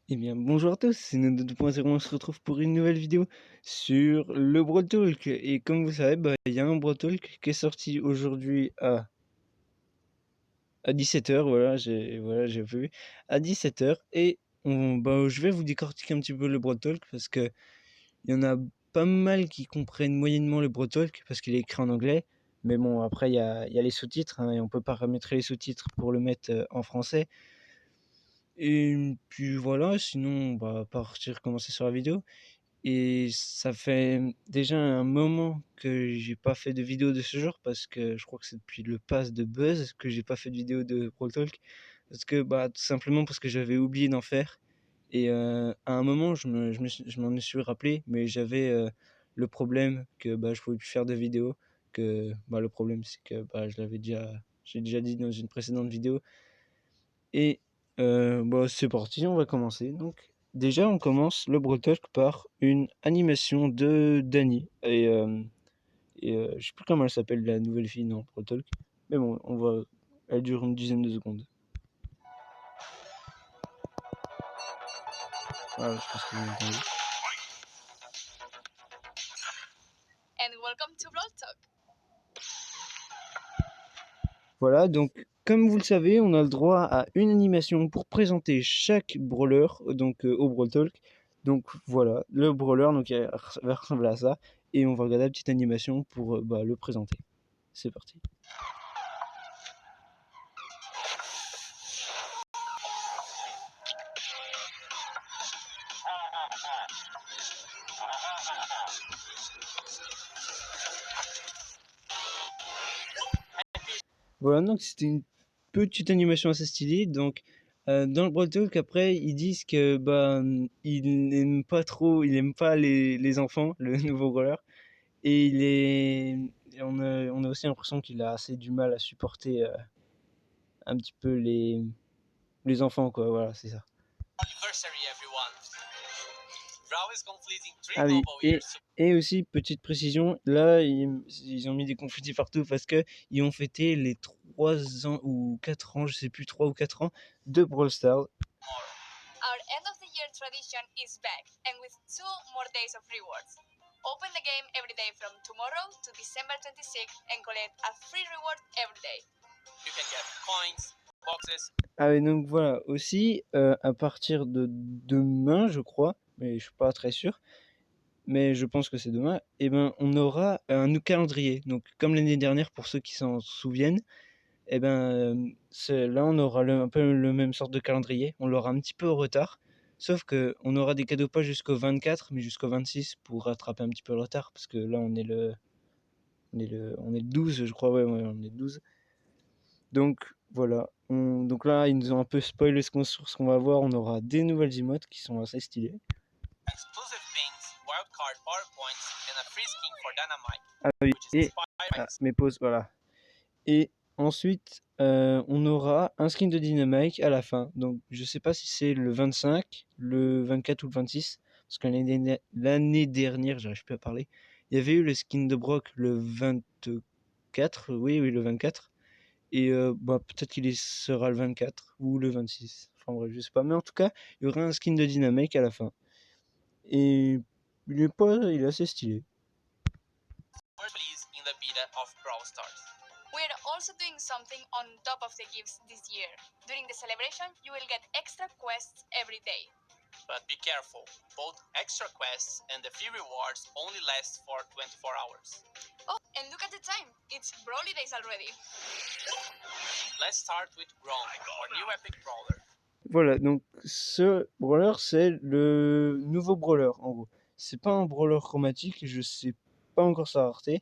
Eh bien, bonjour à tous, c'est Nodo 2.0, on se retrouve pour une nouvelle vidéo sur le Brawl Talk. Et comme vous savez, il y a un Brawl Talk qui est sorti aujourd'hui à 17h, j'ai vu, à 17h. Et je vais vous décortiquer un petit peu le Brawl Talk parce que il y en a pas mal qui comprennent moyennement le Brawl Talk parce qu'il est écrit en anglais. Mais bon, après, il y a les sous-titres, hein, et on peut paramétrer les sous-titres pour le mettre en français. Et puis voilà, sinon, on va partir commencer sur la vidéo. Et ça fait déjà un moment que j'ai pas fait de vidéo de ce genre parce que je crois que c'est depuis le pass de Buzz que j'ai pas fait de vidéo de Brawl Talk. Parce que tout simplement parce que j'avais oublié d'en faire. Et à un moment, je m'en suis rappelé, mais j'avais le problème que je pouvais plus faire de vidéo. Que le problème, c'est que j'ai déjà dit dans une précédente vidéo. Et c'est parti, on va commencer. Donc, déjà, on commence le Brawl Talk par une animation de Dani. Je sais plus comment elle s'appelle, la nouvelle fille dans Brawl Talk. Mais bon, elle dure une dizaine de secondes. Voilà, je pense que vous avez entendu. And welcome to Brawl Talk. Voilà, donc comme vous le savez, on a le droit à une animation pour présenter chaque brawler au Brawl Talk. Donc voilà, le brawler il va ressembler à ça. Et on va regarder la petite animation pour le présenter. C'est parti. Voilà, donc c'était une petite animation assez stylée. Donc, dans le Brawl Talk, après, ils disent que il n'aime pas les enfants, le nouveau brawler. Et on a aussi l'impression qu'il a assez du mal à supporter un petit peu les enfants, quoi. Voilà, c'est ça. Ah oui, et aussi, petite précision, là, ils ont mis des confettis partout parce que ils ont fêté les 3 ans ou 4 ans, je sais plus, 3 ou 4 ans de Brawl Stars. Our end of the year tradition is back, and with 2 more days of rewards. Open the game every day from tomorrow to December 26th and collect a free reward every day. You can get coins, boxes. Ah oui, donc voilà, aussi, à partir de demain, je crois, mais je suis pas très sûr, mais je pense que c'est demain, et on aura un nouveau calendrier. Donc, comme l'année dernière, pour ceux qui s'en souviennent, là, on aura un peu le même sorte de calendrier. On l'aura un petit peu en retard, sauf que on aura des cadeaux pas jusqu'au 24, mais jusqu'au 26 pour rattraper un petit peu le retard, parce que là, on est le 12, je crois, ouais, on est le 12. Donc voilà, donc là, ils nous ont un peu spoilé sur ce qu'on va voir. On aura des nouvelles emotes qui sont assez stylées. Exclusive things, wildcard PowerPoints, and a free skin for Dynamite. Ah oui, Which is mes pauses, voilà. Et ensuite, on aura un skin de Dynamite à la fin. Donc je sais pas si c'est le 25, le 24 ou le 26, parce que l'année dernière, j'arrive plus à parler, il y avait eu le skin de Brock le 24, oui, le 24. Et peut-être qu'il sera le 24 ou le 26. Enfin bref, je sais pas. Mais en tout cas, il y aura un skin de Dynamite à la fin. Et il est assez stylé. in the beta of Brawl Stars. We're also doing something on top of the gifts this year. During the celebration, you will get extra quests every day. But be careful, both extra quests and the free rewards only last for 24 hours. Oh, and look at the time. It's Brawly Days already. Let's start with Grom, our new epic brawler. Voilà, donc ce brawler, c'est le nouveau brawler, en gros. C'est pas un brawler chromatique, je sais pas encore sa rareté,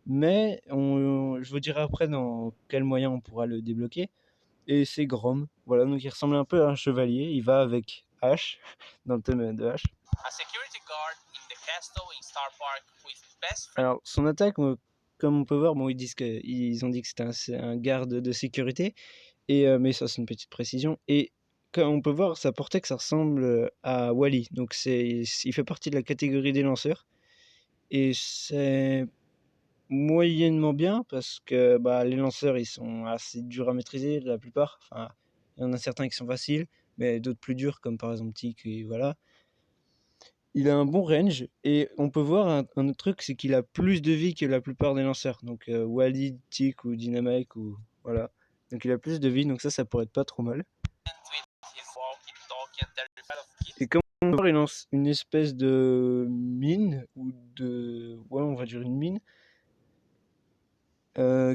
mais je vous dirai après dans quel moyen on pourra le débloquer. Et c'est Grom, voilà, donc il ressemble un peu à un chevalier, il va avec Ash, dans le thème de Ash. A security guard in the castle in Star Park with best friend. Alors, son attaque, comme on peut voir, ils ont dit que c'était un garde de sécurité, mais ça c'est une petite précision. Et comme on peut voir, sa portée que ça ressemble à Wally. Donc il fait partie de la catégorie des lanceurs. Et c'est moyennement bien parce que les lanceurs ils sont assez durs à maîtriser la plupart. Enfin, il y en a certains qui sont faciles, mais d'autres plus durs, comme par exemple Tick, et voilà. Il a un bon range, et on peut voir un autre truc, c'est qu'il a plus de vie que la plupart des lanceurs. Donc Wally, Tick ou Dynamite, ou voilà. Donc il a plus de vie, donc ça pourrait être pas trop mal. Et comme on voit, il lance une espèce de mine, ou de... ouais, on va dire une mine,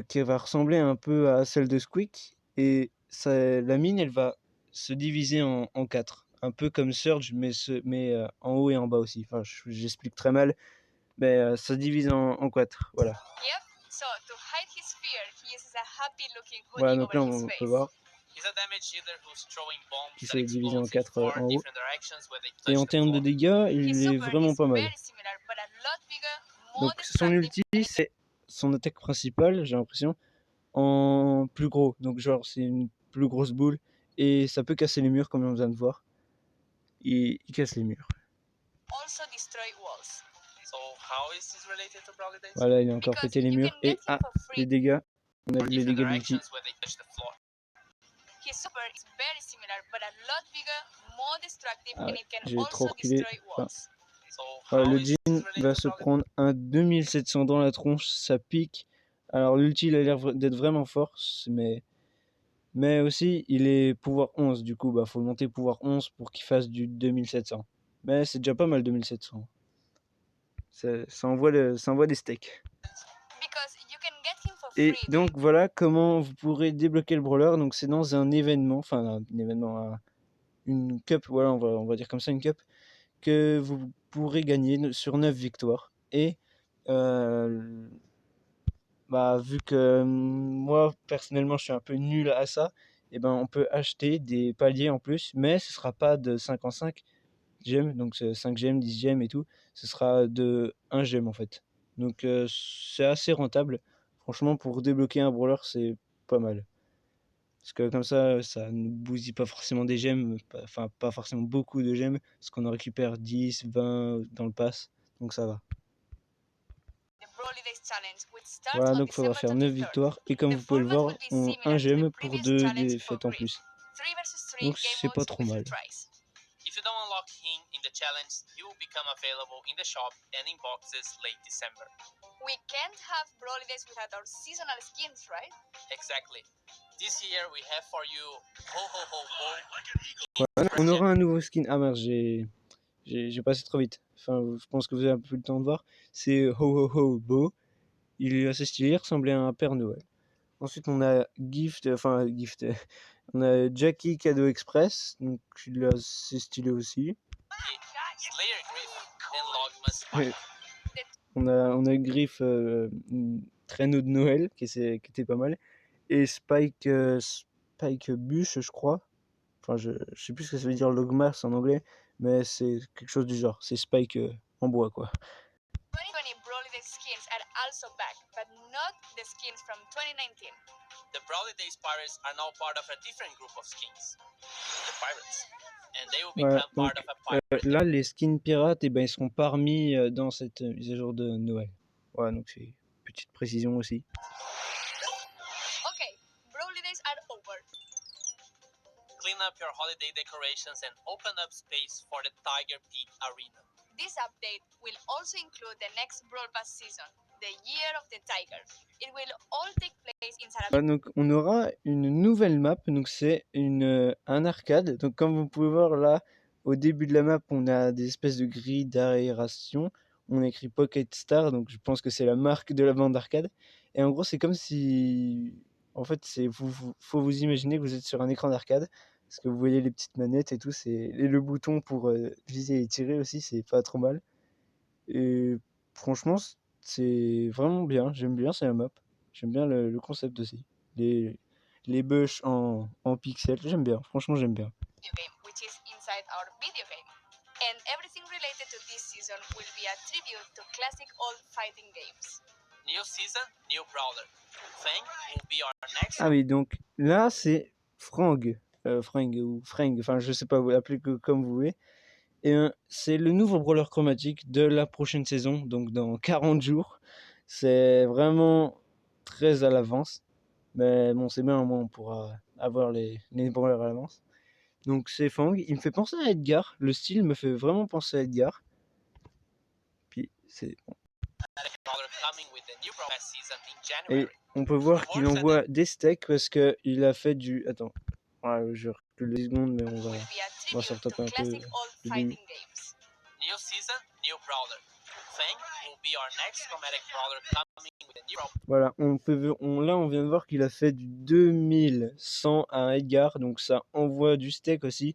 qui va ressembler un peu à celle de Squeak. Et la mine, elle va se diviser en 4. Un peu comme Surge, mais en haut et en bas aussi. Enfin, j'explique très mal, mais ça se divise en 4. Voilà. Yep. So to hide his fear, he uses a happy-looking Voilà, hoodie donc là, over his on peut face. voir He's a damage dealer who's throwing bombs qu'il that s'est divisé en explode in 4 four en haut. different directions when they Et touch en the termes de floor. dégâts, His il est super vraiment is pas mal. very similar, but a lot bigger, more Donc son destructive, ulti, c'est son attaque principale, j'ai l'impression, en plus gros. Donc genre, c'est une plus grosse boule, et ça peut casser les murs, comme on vient de voir. Il casse les murs. also destroy walls. So how is this related to Brawly Days? Voilà, il a encore Because pété les you murs. can get Et him for les free dégâts. On a four vu les different dégâts d'ulti. directions when they touch the floor. His super is very similar, but a lot bigger, more destructive, Ah, and it can j'ai trop also reculé. destroy Enfin, walls. So voilà, how le is Jin this related va to se Brawly Days? prendre un 2700 dans la tronche, ça pique. Alors l'ulti, il a l'air d'être vraiment fort, mais aussi il est pouvoir 11, du coup faut le monter pouvoir 11 pour qu'il fasse du 2700. Mais c'est déjà pas mal 2700. Ça envoie des steaks. Because you can get him for Et free. donc voilà comment vous pourrez débloquer le brawler. Donc c'est dans un événement, enfin un événement, une cup, voilà, on va dire comme ça, une cup, que vous pourrez gagner sur 9 victoires. Et vu que moi personnellement je suis un peu nul à ça, et on peut acheter des paliers en plus, mais ce sera pas de 5 en 5 gemmes, donc 5 gemmes, 10 gemmes et tout, ce sera de 1 gemme en fait. Donc c'est assez rentable. Franchement, pour débloquer un brawler, c'est pas mal. Parce que comme ça ne bousille pas forcément des gemmes, enfin pas forcément beaucoup de gemmes, parce qu'on en récupère 10, 20 dans le pass, donc ça va. The Brawly Days challenge, which starts Voilà, on donc il faudra December faire 9 23rd. victoires, et comme The vous pouvez le format voir, will be on similar 1 to the gemme pour previous 2 challenge for défaites en Grip. plus. 3 versus 3 Donc game c'est pas modes trop with mal. retries. If you don't unlock him in the challenge, he will become available in the shop and in boxes late December. We can't have Brawly Days without our seasonal skins, right? Exactly. This year we have for you Ho Ho Ho Ho. Voilà, on aura un nouveau skin. Ah merde, j'ai passé trop vite. Enfin, je pense que vous avez un peu le temps de voir. C'est Ho Ho Ho Bo. Il est assez stylé, il ressemblait à un Père Noël. Ensuite, on a Gift, on a Jackie Cadeau Express, donc il est assez stylé aussi. Slayer Griff and Logmas. Ouais. On a Griff, traîneau de Noël, qui était pas mal. Et Spike Bush, je crois. Enfin, je sais plus ce que ça veut dire Logmas en anglais, mais c'est quelque chose du genre. C'est Spike en bois, quoi. 2020 Brawly Days skins are also back, but not the skins from 2019. The Brawly Days Pirates are now part of a different group of skins, the Pirates, and they will Voilà, become donc part of a pirate. là, les skins pirates, ils seront pas remis dans cette mise à jour de Noël. Voilà, donc c'est une petite précision aussi. Okay, Brawly Days are over. Clean up your holiday decorations and open up space for the Tiger Peak Arena. This update will also include the next Brawl Pass season, the Year of the Tiger. It will all take place inside a... Donc on aura une nouvelle map, donc c'est un arcade. Donc comme vous pouvez voir là, au début de la map, on a des espèces de grilles d'aération. On a écrit Pocket Star, donc je pense que c'est la marque de la bande d'arcade. Et en gros, c'est comme si... En fait, faut vous imaginer que vous êtes sur un écran d'arcade, parce que vous voyez les petites manettes et tout, et le bouton pour viser et tirer aussi, c'est pas trop mal. Et franchement, c'est vraiment bien, j'aime bien cette map. J'aime bien le concept aussi. Les bush en pixels, j'aime bien, franchement j'aime bien. Video game, which is inside our video game. And everything related to this season will be a tribute to classic old fighting games. New season, new brawler. Fang will be our next... Ah oui, donc là c'est Frang, ou Frang, enfin je sais pas, vous l'appelez comme vous voulez. Et c'est le nouveau brawler chromatique de la prochaine saison, donc dans 40 jours. C'est vraiment très à l'avance. Mais bon, c'est bien, au moins on pourra avoir les brawlers à l'avance. Donc c'est Fang, il me fait penser à Edgar, le style me fait vraiment penser à Edgar. Puis c'est bon. Et on peut voir qu'il envoie des steaks parce que il a fait du... Attends, ouais, je recule 10 secondes mais on va se retaper un peu le début. New season, new brawler. Fang will be our next chromatic brawler coming with a new brawler. Voilà, là on vient de voir qu'il a fait du 2100 à Edgar, donc ça envoie du steak aussi.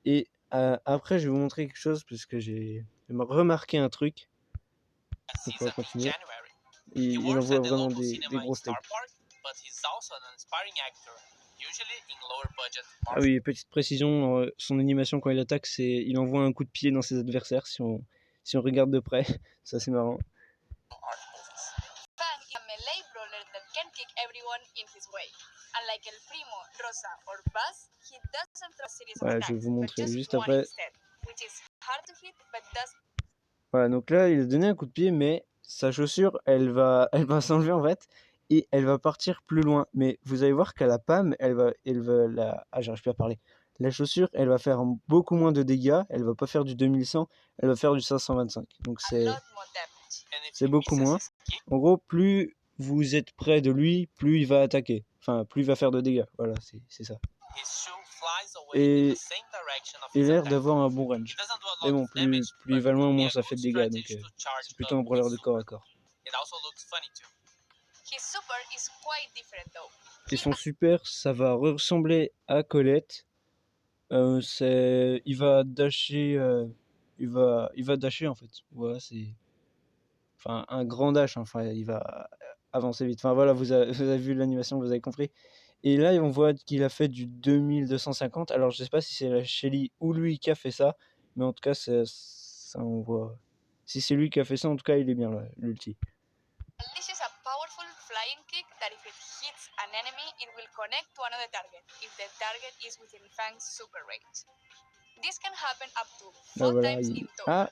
Et après je vais vous montrer quelque chose parce que j'ai remarqué un truc. Donc on va continuer. Il envoie vraiment des gros steaks. Ah oui, petite précision, son animation quand il attaque, il envoie un coup de pied dans ses adversaires si on regarde de près. Ça c'est marrant. Fang is a melee brawler that can kick everyone in his way. Unlike El Primo, Rosa or Buzz, he doesn't throw a series of attacks, Je vais vous montrer but just juste one après. instead, which is hard to hit but does. Voilà, donc là il a donné un coup de pied, mais sa chaussure elle va s'enlever en fait et elle va partir plus loin. Mais vous allez voir qu'à la PAM, j'arrive plus à parler. La chaussure, elle va faire beaucoup moins de dégâts, elle va pas faire du 2100, elle va faire du 525. Donc c'est beaucoup moins. En gros, plus vous êtes près de lui, plus il va attaquer. Enfin, plus il va faire de dégâts. Voilà, c'est ça. Et il a l'air d'avoir un bon range. Mais bon, plus il va loin, moins ça fait de dégâts. Donc c'est plutôt un brawler de corps à corps. Et son super, ça va ressembler à Colette. Il va dasher, il va dasher en fait. Voilà, c'est un grand dash. Enfin, il va avancer vite. Enfin voilà, vous avez vu l'animation, vous avez compris. Et là, on voit qu'il a fait du 2250. Alors, je sais pas si c'est la Shelly ou lui qui a fait ça, mais en tout cas, ça on voit. Si c'est lui qui a fait ça, en tout cas, il est bien là, l'ulti. Unleashes a powerful flying kick that if it hits an enemy, it will connect to another target if the target is within Fang's super range. This can happen up to 4 times in total.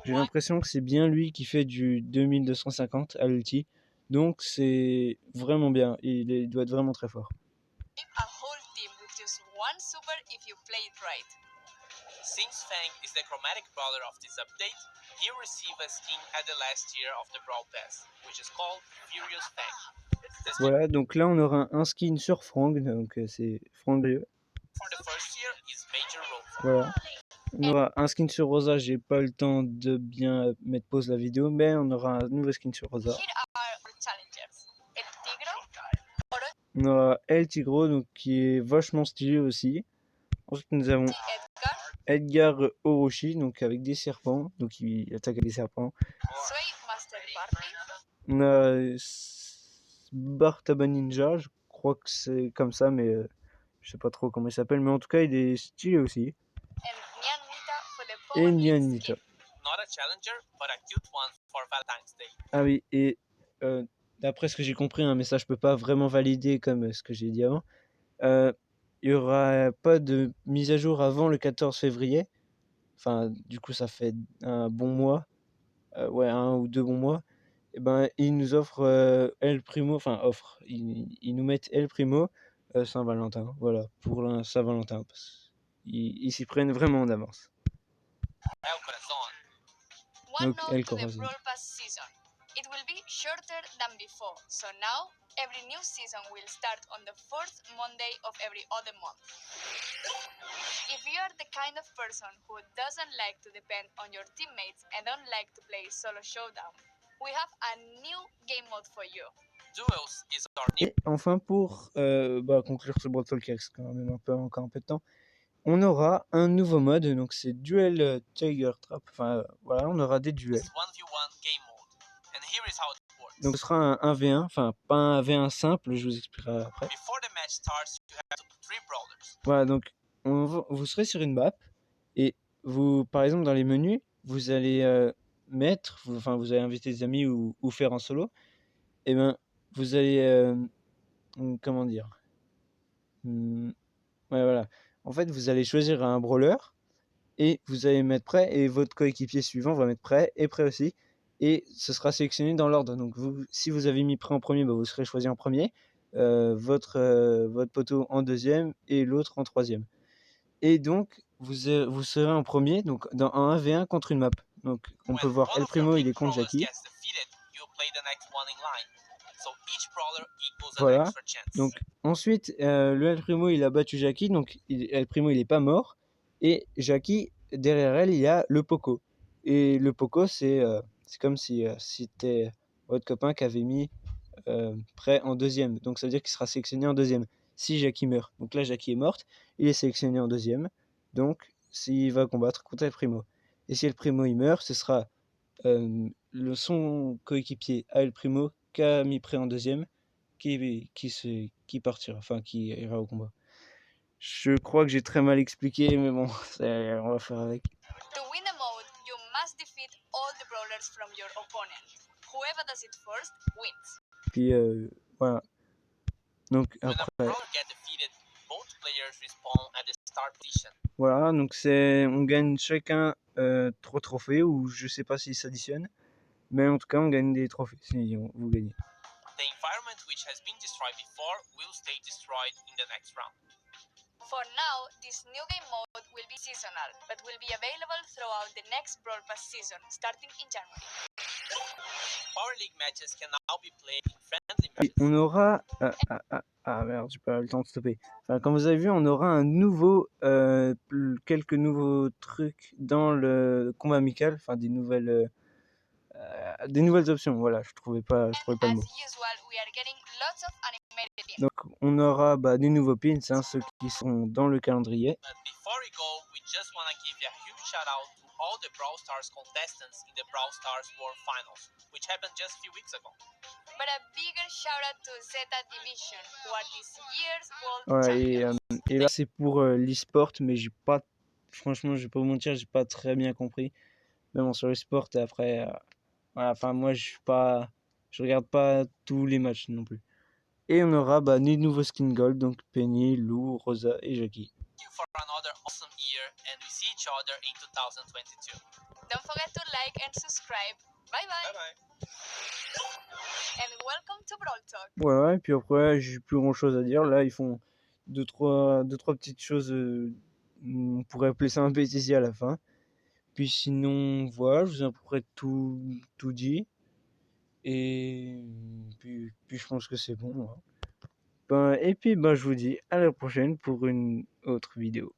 J'ai l'impression que c'est bien lui qui fait du 2250 à l'ulti. Donc c'est vraiment bien. Il doit être vraiment très fort. A whole team with just one super if you play it right. Since Fang is the chromatic brawler of this update, he received a skin at the last tier of the Brawl Pass, which is called Furious Fang. Voilà, donc là on aura un skin sur Fang, donc c'est Fang. For the first tier is Major Rosa. Voilà. On aura un skin sur Rosa, j'ai pas le temps de bien mettre pause la vidéo, mais on aura un nouveau skin sur Rosa. On aura El Tigro, donc qui est vachement stylé aussi. Ensuite nous avons Edgar Orochi, donc avec des serpents, donc il attaque avec des serpents. On a Bartaba Ninja, je crois que c'est comme ça, mais je sais pas trop comment il s'appelle, mais en tout cas il est stylé aussi. Et Nyanita. Ah oui, et d'après ce que j'ai compris, un message je peux pas vraiment valider comme ce que j'ai dit avant. Il y aura pas de mise à jour avant le 14 février. Enfin, du coup, ça fait un bon mois. Ouais, 1 ou 2 bons mois. Et ben, ils nous offrent El Primo, enfin, ils nous mettent El Primo Saint-Valentin. Voilà, pour la Saint-Valentin. Ils s'y prennent vraiment en avance. Donc, El Corazon. It will be shorter than before, so now every new season will start on the 4th Monday of every other month. If you are the kind of person who doesn't like to depend on your teammates and don't like to play solo showdown, we have a new game mode for you. Duels is our new... Et enfin, pour conclure ce Brawl Talk qui reste quand même encore un peu de temps, on aura un nouveau mode, donc c'est Duel Tiger Trap. Enfin, voilà, on aura des duels. Donc ce sera un 1v1, enfin pas un 1v1 simple, je vous expliquerai après. Voilà, donc vous serez sur une map et vous, par exemple dans les menus, vous allez vous allez inviter des amis ou faire en solo. Et ben vous allez comment dire, ouais voilà. En fait, vous allez choisir un brawler et vous allez mettre prêt et votre coéquipier suivant va mettre prêt et prêt aussi. Et ce sera sélectionné dans l'ordre. Donc si vous avez mis prêt en premier, vous serez choisi en premier, votre poteau en deuxième et l'autre en troisième. Et donc, vous serez en premier, donc dans un 1v1 contre une map. Donc, on peut voir El Primo, il est contre Jackie. Voilà. Donc, ensuite, le El Primo, il a battu Jackie, donc El Primo, il est pas mort. Et Jackie, derrière elle, il y a le Poco. Et le Poco, c'est comme si c'était votre copain qui avait mis prêt en deuxième. Donc, ça veut dire qu'il sera sélectionné en deuxième si Jackie meurt. Donc là, Jackie est morte, il est sélectionné en deuxième. Donc, s'il va combattre contre El Primo. Et si El Primo il meurt, ce sera son coéquipier à El Primo qui a mis prêt en deuxième qui partira, enfin qui ira au combat. Je crois que j'ai très mal expliqué, mais bon, on va faire avec. To win the mode, you must defeat all the brawlers from your opponent. Whoever does it first wins. Puis voilà. Donc après. Voilà, donc on gagne chacun 3 trophées, ou je sais pas s'ils s'additionnent, mais en tout cas on gagne des trophées si vous gagnez. The environment which has been destroyed before will stay destroyed in the next round. For now, this new game mode will be seasonal, but will be available throughout the next Brawl Pass season, starting in January. Power League matches can now be played in friendly matches. On aura... merde, j'ai pas eu le temps de stopper. Enfin, comme vous avez vu, on aura quelques nouveaux trucs dans le combat amical, enfin des nouvelles options. Voilà, je trouvais pas le mot. Donc on aura des nouveaux pins, hein, ceux qui sont dans le calendrier. All the Brawl Stars contestants in the Brawl Stars World Finals, which happened just a few weeks ago. But a bigger shout out to Zeta Division, who are this year's world champions. Et là c'est pour l'e-sport, mais franchement, je vais pas vous mentir, j'ai pas très bien compris. Mais bon, sur l'e-sport, après, voilà, enfin moi je regarde pas tous les matchs non plus. Et on aura des nouveaux skins gold, donc Penny, Lou, Rosa et Jackie. For another awesome year, and we see each other in 2022. Don't forget to like and subscribe. Bye bye. Bye bye. And welcome to Brawl Talk. Voilà, et puis après, j'ai plus grand chose à dire. Là, ils font deux, trois petites choses. On pourrait appeler ça un bêtisier à la fin. Puis sinon, voilà, je vous ai à peu près tout dit. Et puis je pense que c'est bon. Hein. Et puis, je vous dis à la prochaine pour une autre vidéo.